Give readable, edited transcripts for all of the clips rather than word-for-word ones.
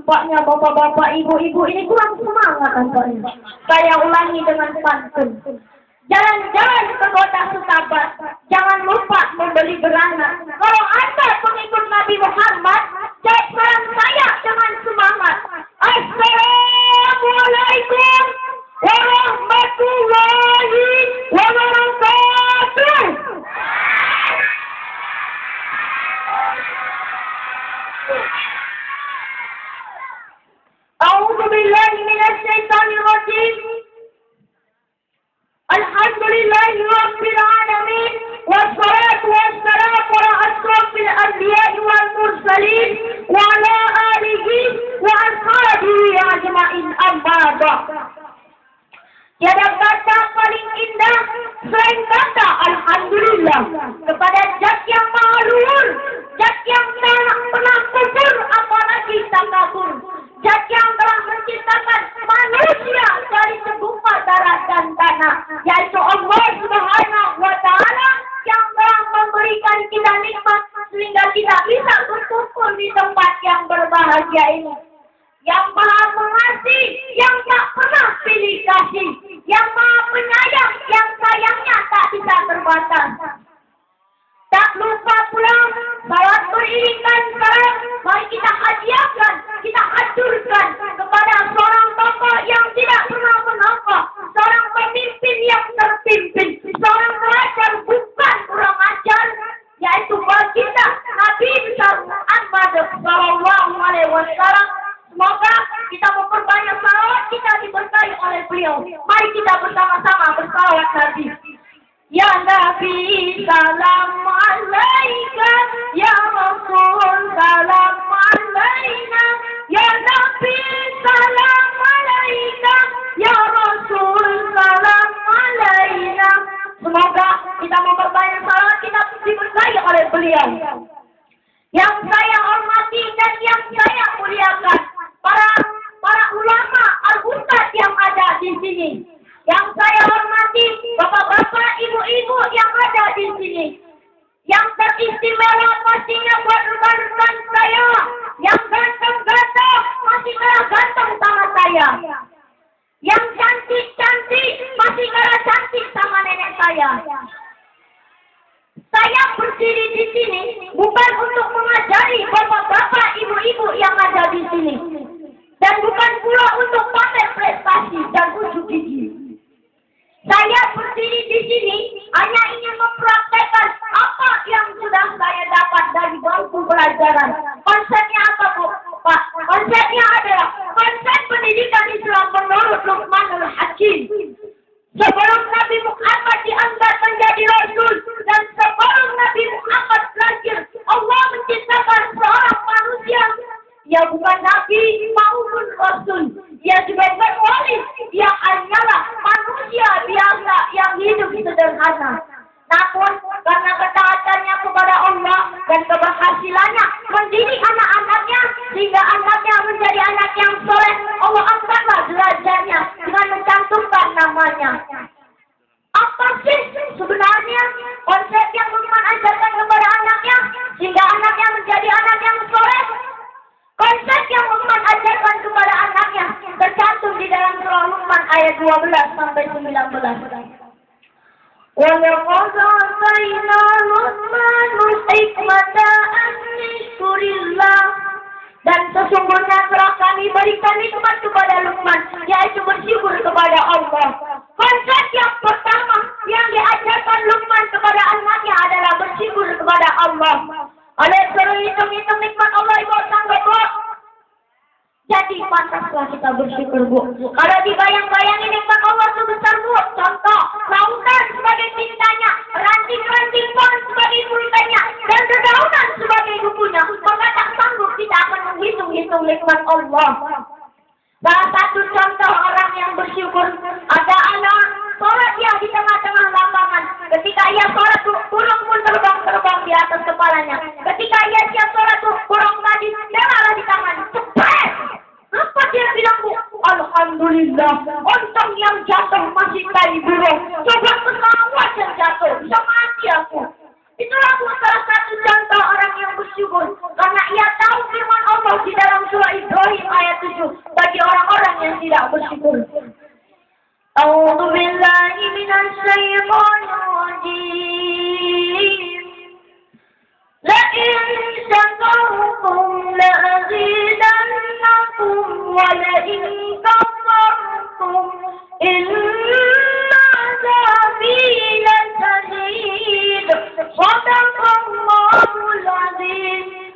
Nampaknya bapak-bapak, ibu-ibu ini kurang semangat tampaknya. Saya ulangi dengan pantun. Jalan-jalan ke kota Sutabat, jangan lupa membeli beranak. Kalau Anda pengikut Nabi Muhammad, saran saya dengan semangat. Assalamualaikum warahmatullahi wabarakatuh. A'udzu billahi minasy syaithanir rajim. Alhamdulillahi rabbil alamin wassalatu wassalamu ala asrofil anbiya'i wal mursalin wa ala alihi wa ashabihi ajma'in amma ba'd. Tiada kata paling indah selain kata alhamdulillah kepada Zat yang Maha Luhur, Zat yang tak pernah kufur apalagi takabur, Zat yang telah menciptakan manusia dari segumpal darat dan tanah, yaitu Allah Subhanahu wa Ta'ala yang telah memberikan kita nikmat sehingga kita bisa berkumpul di tempat yang berbahagia ini. Yang Maha Pengasih, yang tak pernah pilih kasih, yang Maha Penyayang, yang sayangnya tak bisa terbatas. Tak lupa pula salat beriringan salam, mari kita hadiahkan, kita hancurkan kepada seorang tokoh yang tidak pernah menapa, seorang pemimpin yang terpimpin, seorang pelajar bukan kurang ajar, yaitu baginda Nabi besar Muhammad sallallahu alaihi wasallam. Semoga kita memperbanyak salawat, kita diberkahi oleh beliau. Mari kita bersama-sama bersalawat Nabi. Ya Nabi salam alaika, ya Rasul salam alaina, ya Nabi salam alaika, ya Rasul salam alaina. Semoga kita memperbanyak salawat, kita diberkahi oleh beliau. Yang saya hormati dan yang saya muliakan, para ulama al-ustaz yang ada di sini. Yang saya hormati bapak-bapak, ibu-ibu yang ada di sini. Yang teristimewa pastinya buat rekan-rekan saya. Yang ganteng-ganteng masih kalah ganteng sama saya. Yang cantik-cantik masih kalah cantik sama nenek saya. Saya berdiri di sini bukan untuk mengajari bapak-bapak, ibu-ibu yang ada di sini. Dan bukan pula untuk pamer prestasi dan unjuk gigi. Saya berdiri di sini hanya ingin mempraktekkan apa yang sudah saya dapat dari bangku pelajaran. Konsepnya apa, Pak? Konsepnya adalah konsep pendidikan Islam menurut Luqmanul Hakim. Sebelum Nabi Muhammad diangkat menjadi Rasul dan sebelum Nabi Muhammad lahir, Allah menciptakan seorang manusia. Dia bukan Nabi maupun Rasul. Dia juga bukan wali. Dia hanyalah manusia biasa yang hidup sederhana. Namun karena ketaatannya kepada Allah dan keberhasilannya mendidik anak-anaknya sehingga anaknya menjadi anak yang soleh, Allah angkatlah derajatnya dengan mencantumkan namanya. Apa sih sebenarnya konsep yang Luqman ajarkan kepada anaknya sehingga anaknya menjadi anak yang soleh? Konsep yang Luqman ajarkan kepada anaknya tercantum di dalam surah Luqman ayat 12 sampai 19. وَلَقَدْ آتَيْنَا لُقْمَانَ الْحِكْمَةَ أَنِ اشْكُرِ اللَّهَ. Dan sesungguhnya telah kami berikan nikmat kepada Luqman, yaitu bersyukur kepada Allah. Konsep yang pertama yang diajarkan Luqman kepada anaknya adalah bersyukur kepada Allah. Oleh suruh hitung-hitung nikmat Allah, ibu sanggup, Bu? Jadi pantaslah kita bersyukur, Bu. Kalau dibayang-bayangin nikmat Allah sebesar, Bu, contoh lautan sebagai tintanya, ranting-ranting pohon sebagai kulitnya, dan dedaunan sebagai bukunya, maka tak sanggup kita akan menghitung-hitung nikmat Allah. Salah satu contoh orang yang bersyukur, ada anak sholat dia di tengah-tengah lapangan. Ketika ia sholat, burung pun terbang-terbang di atas kepalanya. Ketika ia siap sholat, burung tadi nyalalah di tangan. Cepet! Apa dia bilang, Bu? Alhamdulillah, untung yang jatuh masih tai burung. Coba pesawat yang jatuh, bisa mati aku. Itulah salah satu contoh orang yang bersyukur, karena ia tahu firman Allah di dalam surah Ibrahim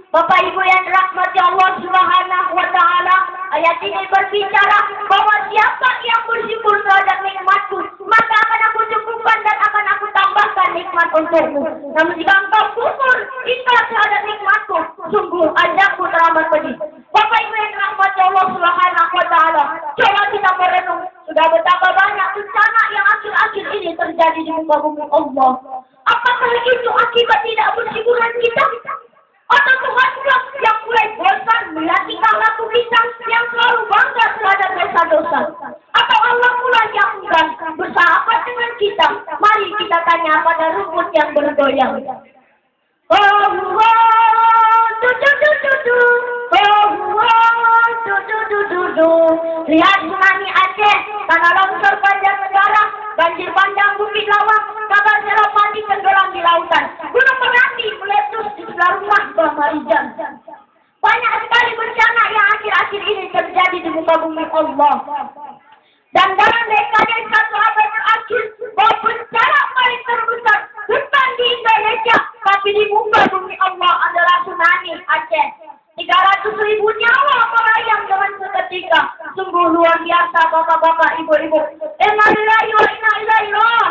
Bapak Ibu yang dirahmati Allah Subhanahu wa Ta'ala, ayat ini berbicara bahwa siapa yang bersyukur terhadap nikmatku, maka akan aku cukupkan dan akan aku tambahkan nikmat untukmu. Namun jika engkau kufur ingkar terhadap nikmatku, sungguh azabku teramat pedih. Bapak Ibu yang dirahmati Allah Subhanahu wa Ta'ala, coba kita merenung sudah betapa banyak bencana yang akhir-akhir ini terjadi di muka bumi Allah. Apakah itu akibat tidak bersyukuran kita? Atau Tuhan pula yang mulai bosan melihat tingkah laku kita yang selalu bangga terhadap dosa-dosa? Atau Allah pula yang enggan bersahabat dengan kita? Mari kita tanya pada rumput yang bergoyang. Lihat tsunami Aceh, tanah longsor Banjarnegara, banjir bandang Bukit Lawang, kapal selam mati tenggelam di lautan, gunung Merapi meletus di sebelah rumah Mbah Marijan. Banyak sekali bencana yang akhir-akhir ini terjadi di muka bumi Allah. Dan dalam dekade 1 abad terakhir, bahwa bencana paling terbesar bukan di Indonesia, tapi di muka bumi Allah adalah tsunami Aceh. 300.000 nyawa melayang dengan seketika. Sungguh luar biasa, bapak-bapak, ibu-ibu. Inna lillahi wa inna ilaihi raji'un.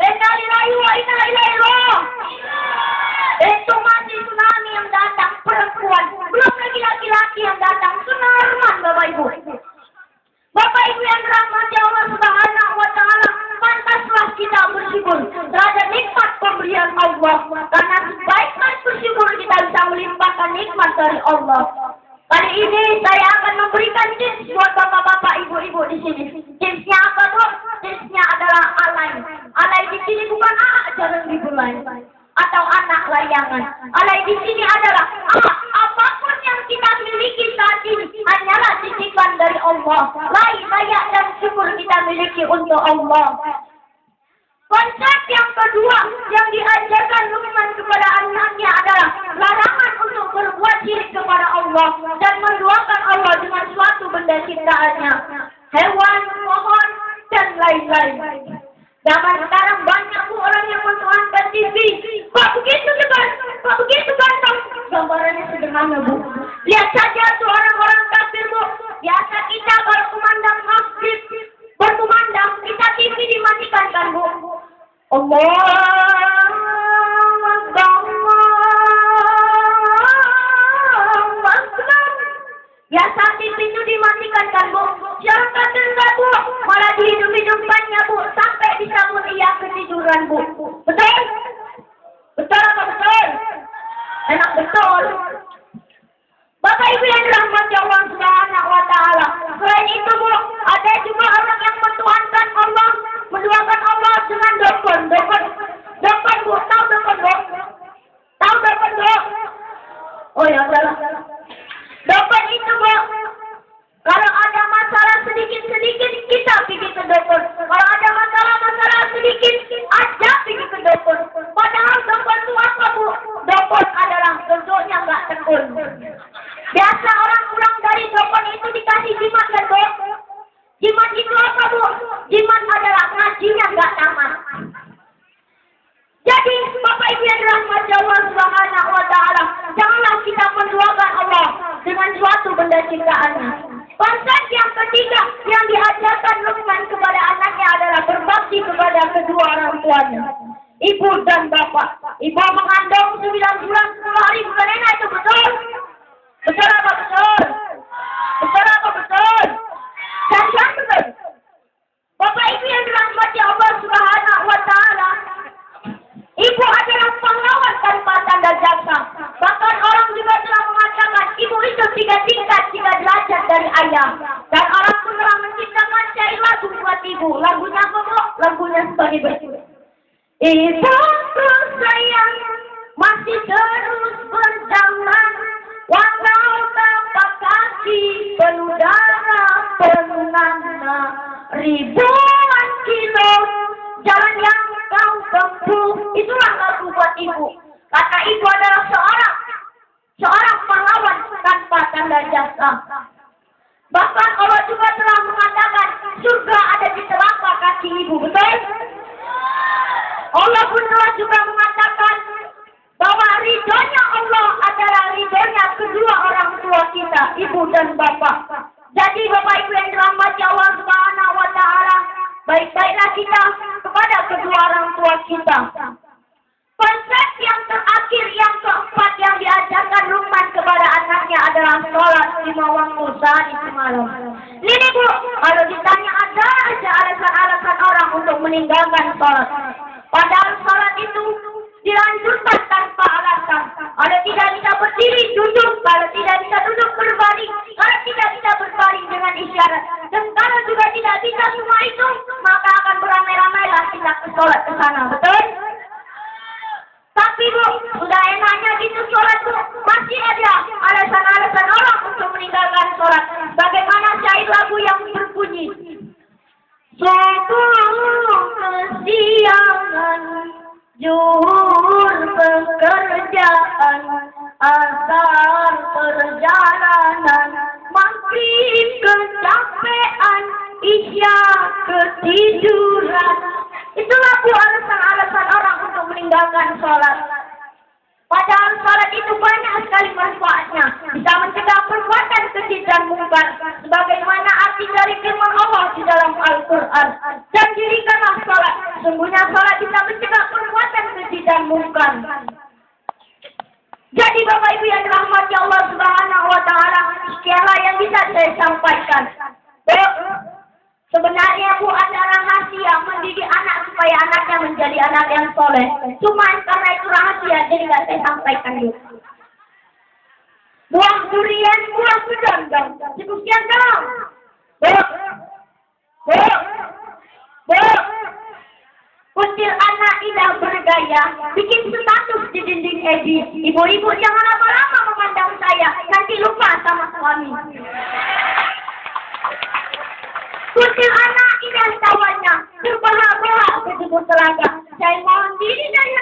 Inna lillahi wa inna ilaihi raji'un. Itu masih tsunami yang datang, perempuan. Belum lagi laki-laki yang datang, Sunarman, bapak ibu. Bapak ibu yang dirahmati Allah Subhanahu wa Ta'ala, pantaslah kita bersyukur terhadap nikmat pemberian Allah. Karena sebaik-baik bersyukur kita bisa melimpahkan nikmat dari Allah. Kali ini saya akan memberikan tips buat bapak-bapak, ibu-ibu di sini. Tipsnya apa, Bu? Tipsnya adalah alay. Alay di sini bukan jangan dimulai atau anak layangan. Alay di sini adalah apapun yang kita miliki saat ini hanyalah titipan dari Allah. Layak dan syukur kita miliki untuk Allah. Konsep yang kedua yang diajarkan Luqman kepada anaknya adalah larangan untuk berbuat syirik kepada Allah dan menduakan Allah dengan suatu benda ciptaannya, hewan, pohon, dan lain-lain. Zaman sekarang banyak orang yang mentuhankan TV. Kok begitu kan? Kok begitu ganteng? Gambarannya sederhana, Bu. Lihat saja tuh orang-orang kafir, Bu. Biasa kita kalau kumandang maghrib berkumandang, kita TV dimatikan kan, Bu? Biasa TV itu dimatikan kan, Bu? Jangan kafir enggak, Bu? Malah dihidup-hidupkannya, Bu, sampai bisa ia ketiduran, Bu. Betul? Betul apa betul? Enak betul. Bapak Ibu yang dirahmati Allah Subhanahu wa Ta'ala. Selain itu, Bu, ada juga orang yang mentuhankan Allah, menduakan Allah dengan dukun. Dukun, Bu, tahu dukun, Bu? Tahu dukun, Bu? Oh ya, salah. Dukun itu, Bu, kalau ada masalah sedikit-sedikit, kita pergi ke dukun. Kalau ada masalah sedikit, aja pergi ke dukun. Padahal dukun itu apa, Bu? Dukun adalah bentuknya nggak tekun. Biasa orang pulang dari dukun itu dikasih jimat kan, Bu? Jimat itu apa, Bu? Jimat adalah ngajinya nggak tamat. Jadi, Bapak Ibu yang dirahmati Allah Subhanahu wa Ta'ala, janganlah kita menduakan Allah dengan suatu benda ciptaannya. Konsep yang ketiga yang diajarkan Luqman kepada anaknya adalah berbakti kepada kedua orang tuanya, ibu dan bapak. Ibu mengandung 9 bulan 10 hari bukan enak, itu betul? Betul apa betul? Betul apa betul? Dan betul. Bapak Ibu yang dirahmati Allah Subhanahu wa Ta'ala, ibu adalah pahlawan tanpa tanda jasa. Bahkan orang juga telah mengatakan ibu itu 3 tingkat 3 derajat dari ayah. Dan orang pun telah menciptakan syair lagu buat ibu. Lagunya apa, Bu? Lagunya sebagai berikut. Ibuku sayang masih terus berjalan, walau tapak kaki penuh darah penuh nanah, ribuan kilo jalan yang kau tempuh. Itulah lagu buat ibu. Kata ibu adalah seorang pahlawan tanpa tanda jasa. Bahkan Allah juga telah mengatakan surga ada di telapak kaki ibu, betul? Allah pun telah juga mengatakan bahwa ridhonya Allah adalah ridhonya kedua orang tua kita, ibu dan bapak. Jadi Bapak Ibu yang dirahmati Allah Subhanahu wa Ta'ala, baik-baiklah kita kepada kedua orang tua kita. Konsep yang terakhir, yang keempat yang diajarkan Luqman kepada anaknya adalah sholat 5 waktu sehari semalam. Ini Bu, kalau ditanya ada aja alasan-alasan orang untuk meninggalkan sholat. Padahal sholat itu dilanjutkan tanpa alasan. Kalau tidak bisa berdiri, duduk. Kalau tidak bisa duduk, berbaring. Kalau tidak bisa berbaring dengan isyarat. Dan kalau juga tidak bisa semua itu, maka akan beramai-ramailah kita ke sholat ke sana. Betul? Tapi Bu, sudah enaknya gitu sholat Bu, masih ada alasan-alasan orang untuk meninggalkan sholat. Bagaimana syair lagu yang berbunyi, subuh kesiangan, zuhur pekerjaan, asar perjalanan, maghrib kecapean, isya ketiduran. Itulah Bu alasan-alasan orang untuk meninggalkan sholat. Padahal sholat itu banyak sekali manfaatnya. Bisa mencegah perbuatan keji dan mungkar. Sebagaimana arti dari firman Allah di dalam Al-Quran. Dan dirikanlah sholat. Sungguhnya sholat bisa mencegah perbuatan keji dan mungkar. Jadi Bapak Ibu yang dirahmati Allah Subhanahu wa Ta'ala, sekianlah yang bisa saya sampaikan. Sebenarnya Bu, ada rahasia mendidik anak supaya anaknya menjadi anak yang soleh. Cuma karena itu rahasia, jadi nggak saya sampaikan dulu. Buang durian, buang sedang. Sekian dong. Kucil anak tidak bergaya, bikin status di dinding Edi. Ibu-ibu jangan lama-lama memandang saya, nanti lupa sama suami. Kucil anak indah tawanya, terbahak-bahak ke tubuh telaga. Saya mohon diri dari